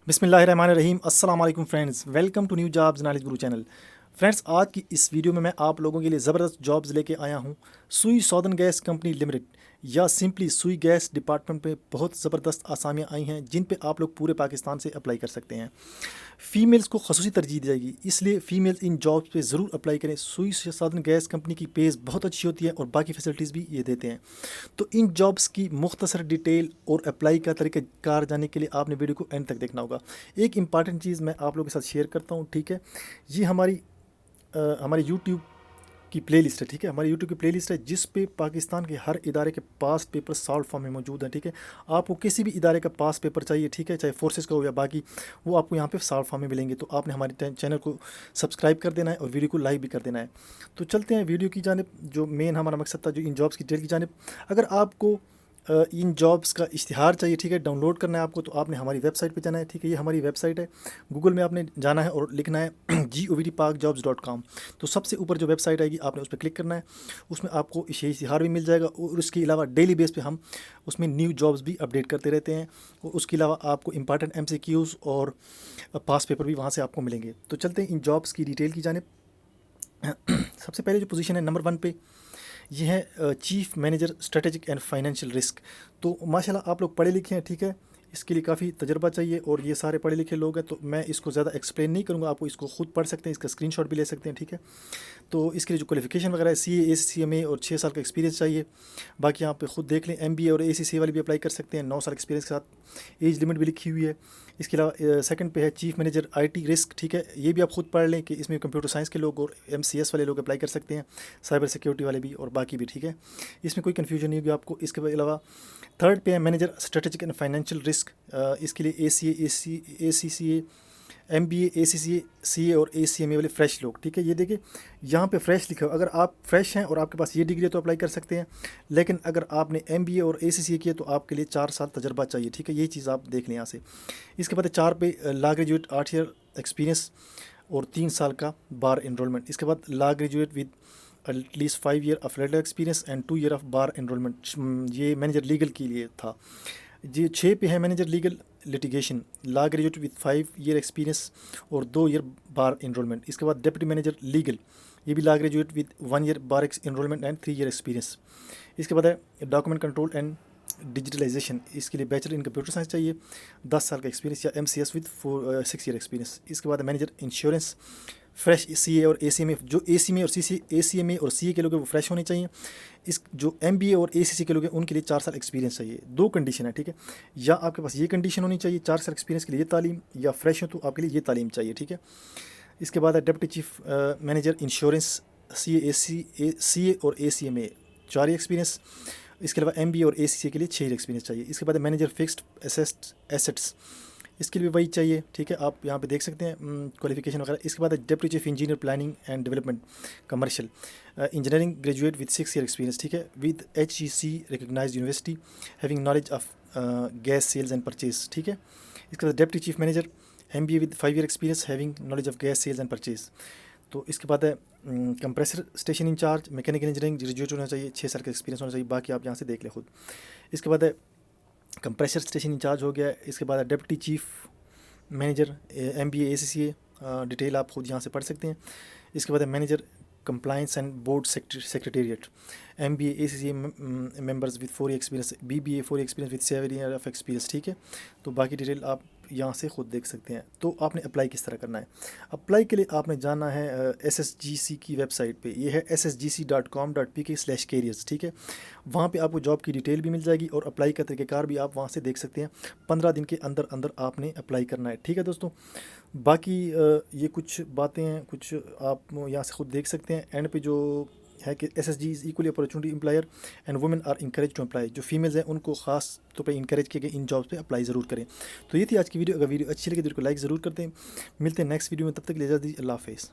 بسم اللہ الرحمن الرحیم. السلام علیکم friends, welcome to new jobs knowledge guru channel. Friends, آج کی اس ویڈیو میں آپ لوگوں کے لیے زبردست جابز لے کے آیا ہوں. سوئی سودرن گیس کمپنی لمیٹڈ یا سمپلی سوئی گیس ڈپارٹمنٹ پہ بہت زبردست آسامیاں آئی ہیں جن پہ آپ لوگ پورے پاکستان سے اپلائی کر سکتے ہیں. فیمیلز کو خصوصی ترجیح دی جائے گی, اس لیے فیمیلز ان جابس پہ ضرور اپلائی کریں. سوئی سودرن گیس کمپنی کی پیز بہت اچھی ہوتی ہے اور باقی فیسلٹیز بھی یہ دیتے ہیں. تو ان جابس کی مختصر ڈیٹیل اور اپلائی کا طریقہ کار جاننے کے لیے آپ نے ویڈیو کو اینڈ تک دیکھنا ہوگا. ایک امپارٹنٹ چیز میں آپ لوگوں کے ساتھ شیئر کرتا ہوں, ٹھیک ہے. یہ ہماری یوٹیوب کی پلے لسٹ ہے, ٹھیک ہے. ہماری یوٹیوب کی پلے لسٹ ہے جس پہ پاکستان کے ہر ادارے کے پاس پیپر سالو فارم میں موجود ہیں, ٹھیک ہے. آپ کو کسی بھی ادارے کا پاس پیپر چاہیے, ٹھیک ہے, چاہے فورسز کا ہو یا باقی, وہ آپ کو یہاں پہ سالو فارم میں ملیں گے. تو آپ نے ہمارے چینل کو سبسکرائب کر دینا ہے اور ویڈیو کو لائک بھی کر دینا ہے. تو چلتے ہیں ویڈیو کی جانب. جو مین ہمارا مقصد تھا, جو ان جابس کی ڈیٹیل کی جانب. اگر آپ کو ان جابس کا اشتہار چاہیے, ٹھیک ہے, ڈاؤن لوڈ کرنا ہے آپ کو, تو آپ نے ہماری ویب سائٹ پہ جانا ہے, ٹھیک ہے. یہ ہماری ویب سائٹ ہے. گوگل میں آپ نے جانا ہے اور لکھنا ہے govdparkjobs.com. تو سب سے اوپر جو ویب سائٹ آئے گی آپ نے اس پہ کلک کرنا ہے. اس میں آپ کو یہ اشتہار بھی مل جائے گا اور اس کے علاوہ ڈیلی بیس پہ ہم اس میں نیو جابس بھی اپڈیٹ کرتے رہتے ہیں. اور اس کے علاوہ آپ کو امپارٹنٹ MCQs اور پاس پیپر بھی وہاں سے آپ کو ملیں گے. تو چلتے ہیں ان جابس کی ڈیٹیل کی جانب. سب سے پہلے جو پوزیشن ہے نمبر 1 پہ, یہ ہے chief manager strategic and financial risk. تو ماشاءاللہ آپ لوگ پڑھے لکھے ہیں, ٹھیک ہے. اس کے لیے کافی تجربہ چاہیے اور یہ سارے پڑھے لکھے لوگ ہیں, تو میں اس کو زیادہ ایکسپلین نہیں کروں گا. آپ کو اس کو خود پڑھ سکتے ہیں, اس کا اسکرین شاٹ بھی لے سکتے ہیں, ٹھیک ہے. تو اس کے لیے جو کوالیفیکیشن وغیرہ ہے, CA اور 6 سال کا ایکسپیرینس چاہیے. باقی آپ خود دیکھ لیں. MBA اور ACCA والے بھی اپلائی کر سکتے ہیں 9 سال ایکسپیرینس کے ساتھ. ایج لمٹ بھی لکھی ہوئی ہے. اس کے علاوہ سیکنڈ پہ ہے چیف مینیجر IT رسک, ٹھیک ہے. یہ بھی آپ خود پڑھ لیں کہ اس میں کمپیوٹر سائنس کے لوگ اور MCS والے لوگ اپلائی کر سکتے ہیں, سائبر سیکورٹی والے بھی اور باقی بھی, ٹھیک ہے. اس میں کوئی کنفیوژن نہیں ہوگی آپ کو. اس کے علاوہ تھرڈ پہ ہے manager strategic and financial risk. اس کے لیے ACCA MBA ACCA CA اور ACMA والے فریش لوگ, ٹھیک ہے. یہ دیکھیں یہاں پہ فریش لکھا ہو. اگر آپ فریش ہیں اور آپ کے پاس یہ ڈگری ہے تو اپلائی کر سکتے ہیں, لیکن اگر آپ نے MBA اور ACCA کیا تو آپ کے لیے 4 سال تجربہ چاہیے, ٹھیک ہے. یہ چیز آپ دیکھ لیں یہاں سے. اس کے بعد 4 پہ لا گریجویٹ 8 ایئر ایکسپیرینس اور 3 سال کا بار انرولمنٹ. اس کے بعد law graduate with at least 5 year of later experience and 2 year of bar enrollment. یہ مینیجر لیگل کے لیے تھا. جی 6 پہ ہے manager legal litigation, law graduate with 5 year experience اور 2 ایئر بار انرولمنٹ. اس کے بعد ڈپٹی مینیجر لیگل, یہ بھی law graduate with 1 year bar enrollment and 3 year experience. اس کے بعد ہے ڈاکومنٹ کنٹرول اینڈ ڈیجیٹلائزیشن. اس کے لیے بیچلر ان کمپیوٹر سائنس چاہیے, 10 سال کا ایکسپیرینس یا MCS وتھ 6 ایئر ایکسپیرینس. اس کے بعد مینیجر انشورنس فریش CA اور ACMA. جو ACMA اور ACMA اور CA کے لوگ ہیں وہ فریش ہونے چاہیے. جو MBA اور ACCA کے لوگ ہیں ان کے لیے 4 سال ایکسپیرینس چاہیے. 2 کنڈیشن ہے, ٹھیک ہے. یا آپ کے پاس یہ کنڈیشن ہونی چاہیے 4 سال ایکسپیرینس کے لیے یہ تعلیم, یا فریش ہو تو آپ کے لیے یہ تعلیم چاہیے, ٹھیک ہے. اس کے بعد ہے deputy chief manager insurance CA اور ACMA 4 ایکسپیرینس. اس کے علاوہ MBA اور ACCA کے لیے 6 ایکسپیرینس چاہیے. اس کے بعد مینیجر فکسڈ ایسٹس, اس کے لیے وہی چاہیے, ٹھیک ہے. آپ یہاں پہ دیکھ سکتے ہیں کوالیفیکیشن وغیرہ. اس کے بعد deputy chief engineer planning and development commercial, engineering graduate with 6 year experience, ٹھیک ہے, with HEC recognised university having knowledge of gas sales and purchase, ٹھیک ہے. اس کے بعد deputy chief manager MBA with 5 year experience having knowledge of gas sales and purchase. تو اس کے بعد ہے compressor station in charge mechanical engineering graduate ہونا چاہیے, 6 سال کا ایکسپیرینس ہونا چاہیے. باقی آپ یہاں سے دیکھ لیں خود. اس کے بعد ہے کمپریسر اسٹیشن انچارج ہو گیا. اس کے بعد ہے deputy chief manager MBA ACCA, detail آپ خود یہاں سے پڑھ سکتے ہیں. اس کے بعد ہے manager compliance and board secretariat, MBA ACCA members with 4 experience, BBA 4 experience with 7 year of experience, ٹھیک ہے. تو باقی ڈیٹیل آپ یہاں سے خود دیکھ سکتے ہیں. تو آپ نے اپلائی کس طرح کرنا ہے؟ اپلائی کے لیے آپ نے جانا ہے SSGC کی ویب سائٹ پہ. یہ ہے ssgc.com.pk/careers, ٹھیک ہے. وہاں پہ آپ کو جاب کی ڈیٹیل بھی مل جائے گی اور اپلائی کا طریقہ کار بھی آپ وہاں سے دیکھ سکتے ہیں. 15 دن کے اندر اندر آپ نے اپلائی کرنا ہے, ٹھیک ہے دوستوں. باقی یہ کچھ باتیں ہیں, کچھ آپ یہاں سے خود دیکھ سکتے ہیں. اینڈ پہ جو ہے کہ SSG is equally opportunity employer and women are encourage to apply. جو فیمیلز ہیں ان کو خاص طور پہ انکریج کیا گیا ان جابس پہ اپلائی ضرور کریں. تو یہ تھی آج کی ویڈیو. اگر ویڈیو اچھی لگے تو کو لائک ضرور کرتے ہیں. ملتے ہیں نیکسٹ ویڈیو میں, تب تک کے لیے اجازت دیجیے. اللہ حافظ.